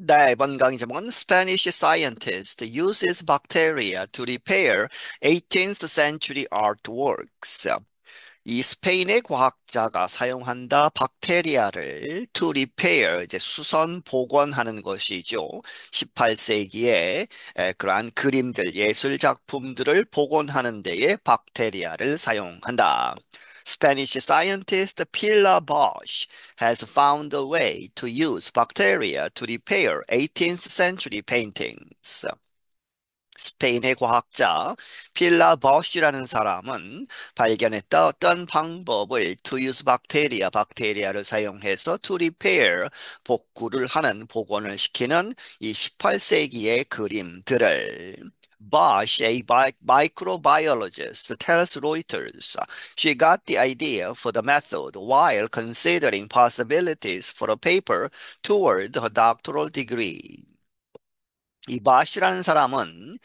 네, 이번 강의 제목은 Spanish scientist uses bacteria to repair 18th century artworks. 이 스페인의 과학자가 사용한다 박테리아를 to repair, 이제 수선 복원하는 것이죠. 18세기에 그러한 그림들, 예술 작품들을 복원하는 데에 박테리아를 사용한다. Spanish scientist Pilar Bosch has found a way to use bacteria to repair 18th century paintings. 스페인의 과학자 필라 버쉬라는 사람은 발견했다 어떤 방법을 to use bacteria, 박테리아를 사용해서 to repair, 복구를 하는, 복원을 시키는 이 18세기의 그림들을 Bosch, a microbiologist, tells Reuters she got the idea for the method while considering possibilities for a paper toward her doctoral degree. 이 바시라는 사람은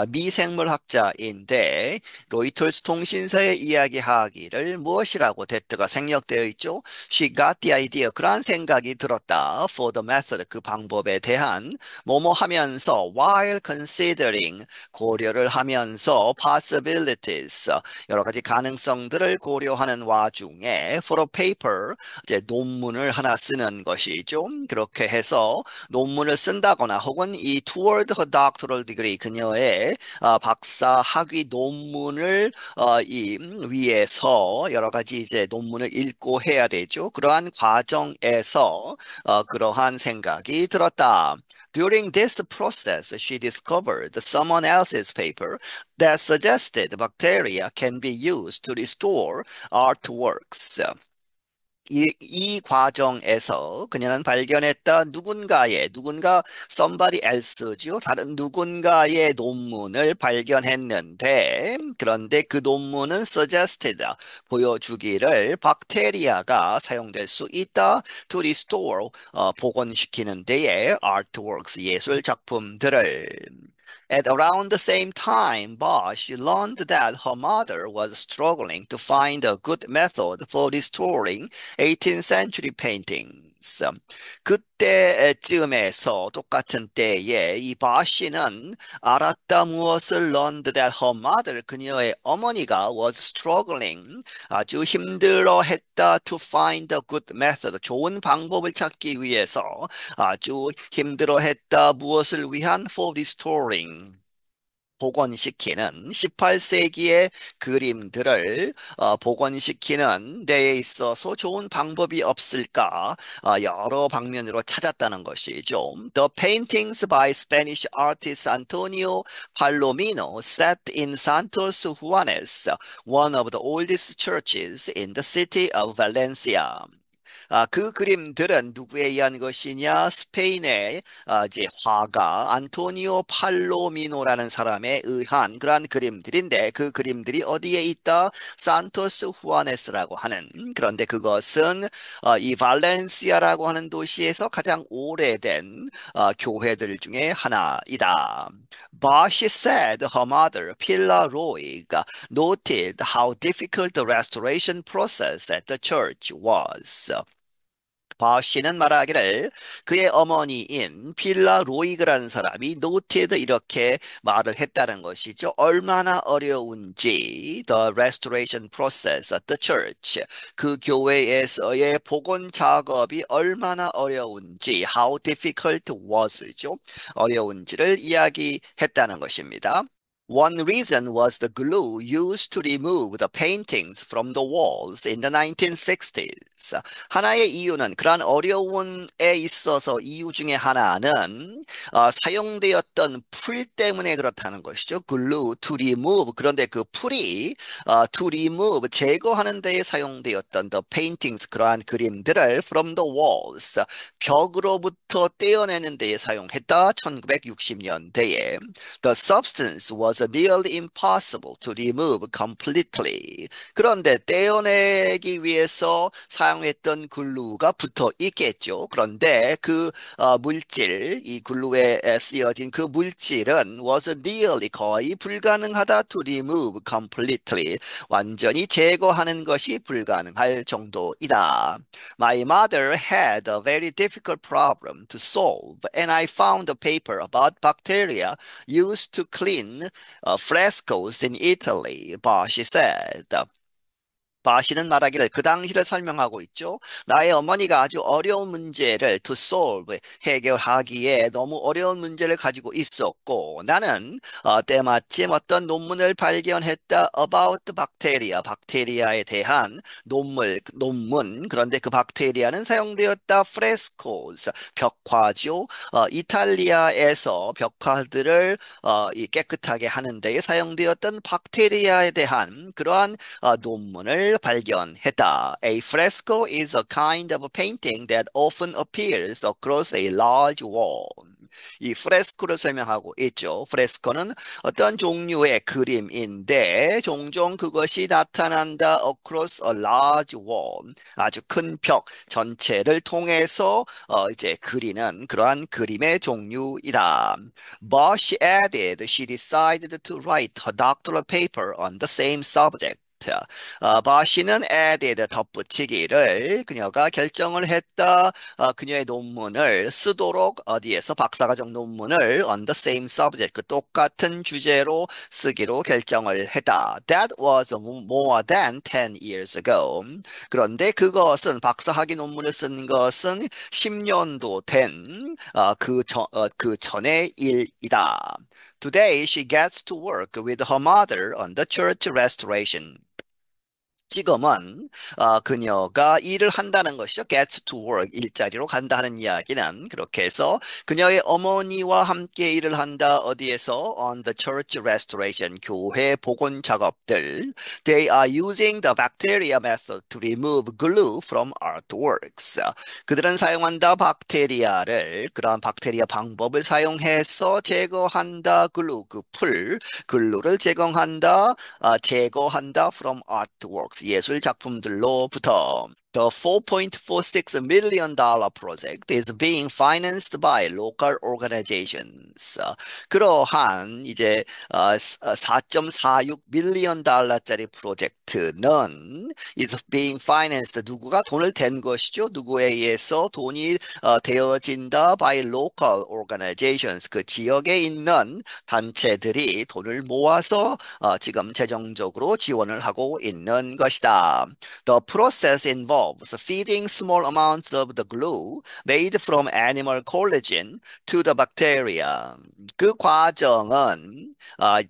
미생물학자인데 로이터스 통신사에 이야기하기를 무엇이라고 대뜨가 생략되어 있죠? She got the idea. 그러한 생각이 들었다. For the method. 그 방법에 대한 뭐뭐 하면서 while considering 고려를 하면서 possibilities 여러 가지 가능성들을 고려하는 와중에 for a paper 이제 논문을 하나 쓰는 것이죠. 그렇게 해서 논문을 쓴다거나 혹은 이 toward her doctoral degree 그녀의 박사 학위 논문을 이 위해서 여러 가지 이제 논문을 읽고 해야 되죠. 그러한 과정에서 그러한 생각이 들었다. During this process, she discovered someone else's paper that suggested bacteria can be used to restore artworks. 이 과정에서 그녀는 발견했다 누군가 somebody else지요. 다른 누군가의 논문을 발견했는데 그런데 그 논문은 suggested 보여주기를 박테리아가 사용될 수 있다 to restore 복원시키는 데에 artworks 예술 작품들을 At around the same time, Bosch learned that her mother was struggling to find a good method for restoring 18th century paintings. 그때쯤에서 똑같은 때에 이 바시는 알았다 무엇을 learned that her mother 그녀의 어머니가 was struggling 아주 힘들어했다 to find a good method 좋은 방법을 찾기 위해서 아주 힘들어했다 무엇을 위한 for restoring 복원시키는 18세기의 그림들을 복원시키는 데에 있어서 좋은 방법이 없을까 여러 방면으로 찾았다는 것이죠. The paintings by Spanish artist Antonio Palomino set in Santos Juanes, one of the oldest churches in the city of Valencia. 그 그림들은 누구에 의한 것이냐? 스페인의 이제 화가 안토니오 팔로미노라는 사람에 의한 그러한 그림들인데 그 그림들이 어디에 있다? 산토스 후아네스라고 하는 그런데 그것은 이 발렌시아라고 하는 도시에서 가장 오래된 교회들 중에 하나이다. Bosch said her mother, Pilar Roig, noted how difficult the restoration process at the church was. 바시는 말하기를 그의 어머니인 필라 로이그라는 사람이 노티드 이렇게 말을 했다는 것이죠. 얼마나 어려운지 the restoration process at the church 그 교회에서의 복원 작업이 얼마나 어려운지 how difficult was죠. 어려운지를 이야기했다는 것입니다. One reason was the glue used to remove the paintings from the walls in the 1960s. 하나의 이유는 그러한 어려움에 있어서 이유 중에 하나는 사용되었던 풀 때문에 그렇다는 것이죠. glue to remove. 그런데 그 풀이 to remove 제거하는 데에 사용되었던 the paintings 그러한 그림들을 from the walls 벽으로부터 떼어내는 데에 사용했다. 1960년대에 The substance was was nearly impossible to remove completely. 그런데 떼어내기 위해서 사용했던 글루가 붙어 있겠죠. 그런데 그 물질, 이 글루에 쓰여진 그 물질은 was nearly 거의 불가능하다 to remove completely. 완전히 제거하는 것이 불가능할 정도이다. My mother had a very difficult problem to solve, and I found a paper about bacteria used to clean frescoes in Italy, Bosch said. 바시는 말하기를 그 당시를 설명하고 있죠. 나의 어머니가 아주 어려운 문제를 to solve 해결하기에 너무 어려운 문제를 가지고 있었고 나는 때마침 어떤 논문을 발견했다 about bacteria, 박테리아에 대한 논문 그런데 그 박테리아는 사용되었다 frescoes 벽화죠. 이탈리아에서 벽화들을 이 깨끗하게 하는 데에 사용되었던 박테리아에 대한 그러한 논문을 발견했다. A fresco is a kind of painting that often appears across a large wall. 이 프레스코를 설명하고 있죠. 프레스코는 어떤 종류의 그림인데 종종 그것이 나타난다 across a large wall. 아주 큰 벽 전체를 통해서 이제 그리는 그러한 그림의 종류이다. But she added she decided to write her doctoral paper on the same subject. 바시는 added 덧붙이기를 그녀가 결정을 했다. 그녀의 논문을 쓰도록 어디에서 박사과정 논문을 on the same subject 그 똑같은 주제로 쓰기로 결정을 했다. That was more than 10 years ago. 그런데 그것은 박사학위 논문을 쓴 것은 10년도 된 그 전의 일이다. Today she gets to work with her mother on the church restoration. 지금은 그녀가 일을 한다는 것이죠. Get to work, 일자리로 간다는 이야기는 그렇게 해서 그녀의 어머니와 함께 일을 한다. 어디에서? On the church restoration, 교회 복원 작업들. They are using the bacteria method to remove glue from artworks. 그들은 사용한다 박테리아를, 그러한 박테리아 방법을 사용해서 제거한다. 글루, 그 풀, 글루를 제거한다 from artworks. 예술 작품들로부터. The $4.46 million project is being financed by local organizations. 그러한 이제 4.46 밀리언 달러짜리 프로젝트는 is being financed. 누구가 돈을 댄 것이죠? 누구에 의해서 돈이 되어진다 by local organizations. 그 지역에 있는 단체들이 돈을 모아서 지금 재정적으로 지원을 하고 있는 것이다. The process involves feeding small amounts of the glue made from animal collagen to the bacteria. 그 과정은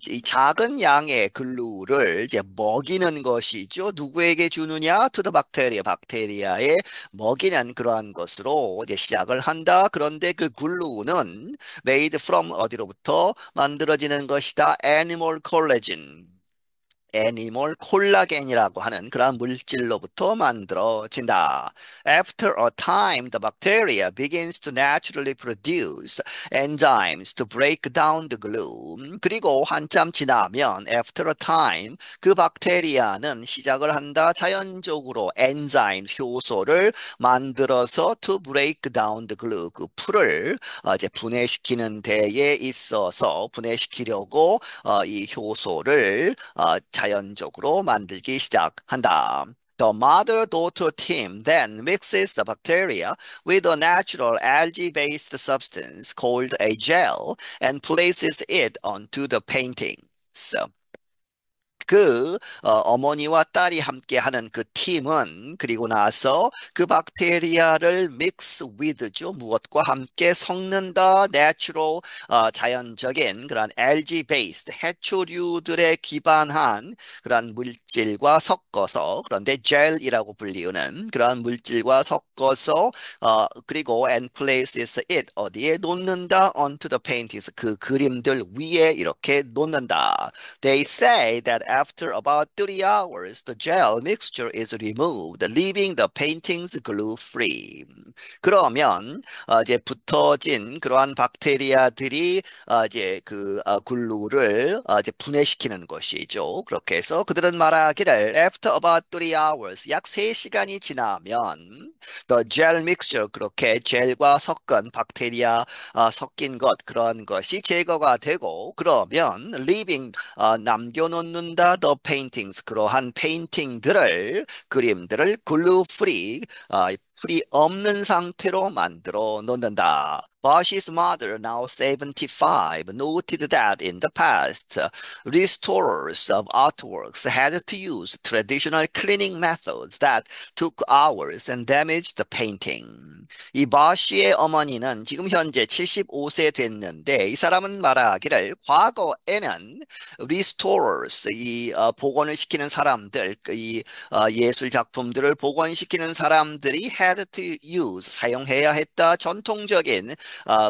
이 작은 양의 글루를 이제 먹이는 것이죠. 누구에게 주느냐? To the bacteria, 박테리아에 먹이는 그러한 것으로 이제 시작을 한다. 그런데 그 글루는 made from 어디로부터 만들어지는 것이다. Animal collagen. 애니멀 콜라겐이라고 하는 그러한 물질로부터 만들어진다. After a time, the bacteria begins to naturally produce enzymes to break down the glue. 그리고 한참 지나면 after a time, 그 박테리아는 시작을 한다. 자연적으로 엔자임 효소를 만들어서 to break down the glue. 그 풀을 이제 분해시키는 데에 있어서 분해시키려고 이 효소를 자연적으로 만들기 시작한다. The mother-daughter team then mixes the bacteria with a natural algae-based substance called a gel and places it onto the paintings. 어머니와 딸이 함께하는 그 팀은 그리고 나서 그 박테리아를 mix with죠. 무엇과 함께 섞는다. natural 자연적인 그런 algae based 해초류들에 기반한 그런 물질과 섞어서 그런데 젤이라고 불리우는 그런 물질과 섞어서 그리고 and places it 어디에 놓는다. onto the paintings 그 그림들 위에 이렇게 놓는다. They say that after about 30 hours, the gel mixture is removed, leaving the paintings glue-free. 그러면 이제 붙어진 그러한 박테리아들이 이제 그 글루를 이제 분해시키는 것이죠. 그렇게 해서 그들은 말하기를 after about 3 hours 약 3시간이 지나면 the gel mixture 그렇게 젤과 섞은 박테리아 섞인 것 그런 것이 제거가 되고 그러면 leaving 남겨놓는다 the paintings 그러한 페인팅들을 그림들을 glue free 풀이 없는 상태로 만들어 놓는다. Bosch's mother, now 75, noted that in the past, restorers of artworks had to use traditional cleaning methods that took hours and damaged the painting. 이 바쉬의 어머니는 지금 현재 75세 됐는데 이 사람은 말하기를 과거에는 restorers, 복원을 시키는 사람들, 예술 작품들을 복원시키는 사람들이 had to use 사용해야 했다. 전통적인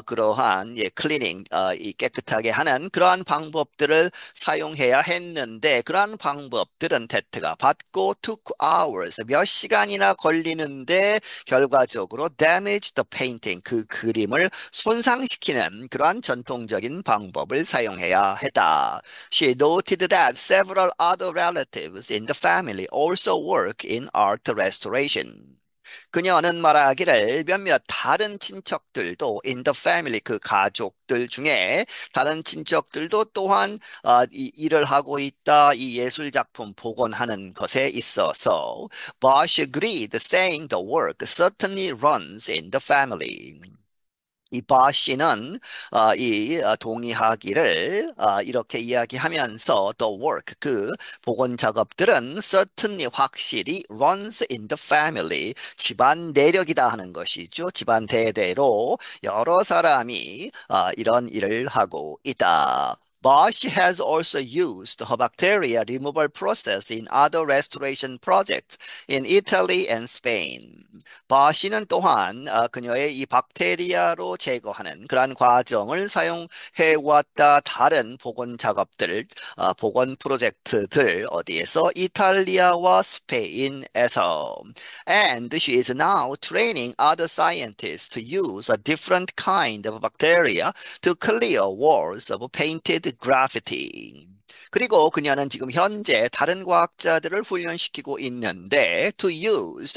그러한 클리닝 이 깨끗하게 하는 그러한 방법들을 사용해야 했는데 그러한 방법들은 대트가 받고 took hours 몇 시간이나 걸리는데 결과적으로 damage the painting 그 그림을 손상시키는 그러한 전통적인 방법을 사용해야 했다. She noted that several other relatives in the family also work in art restoration. 그녀는 말하기를 몇몇 다른 친척들도 in the family 그 가족들 중에 다른 친척들도 또한 이 일을 하고 있다. 이 예술 작품 복원하는 것에 있어서 Bosch agreed, saying the work certainly runs in the family. 이 바시는 동의하기를 이렇게 이야기하면서 the work 그 복원 작업들은 certainly 확실히 runs in the family 집안 내력이다 하는 것이죠. 집안 대대로 여러 사람이 이런 일을 하고 있다. Bosch has also used her bacteria removal process in other restoration projects in Italy and Spain. 바시는 또한 그녀의 이 박테리아로 제거하는 그러한 과정을 사용해 왔다. 다른 복원 작업들, 복원 프로젝트들 어디에서 이탈리아와 스페인에서. And she is now training other scientists to use a different kind of bacteria to clear walls of painted graffiti. 그리고 그녀는 지금 현재 다른 과학자들을 훈련시키고 있는데 to use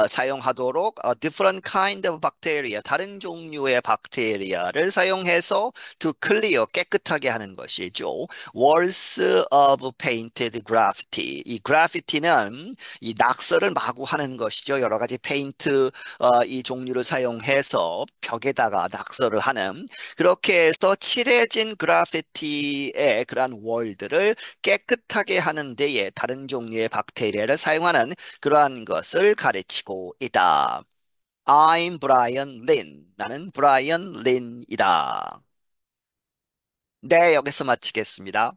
사용하도록 different kind of bacteria 다른 종류의 박테리아를 사용해서 to clear 깨끗하게 하는 것이죠. walls of painted graffiti 이 graffiti는 이 낙서를 마구 하는 것이죠. 여러 가지 페인트 이 종류를 사용해서 벽에다가 낙서를 하는 그렇게 해서 칠해진 그래피티의 그러한 월들을 깨끗하게 하는 데에 다른 종류의 박테리아를 사용하는 그러한 것을 가르치고 있다. I'm Brian Lin. 나는 브라이언 린이다. 네, 여기서 마치겠습니다.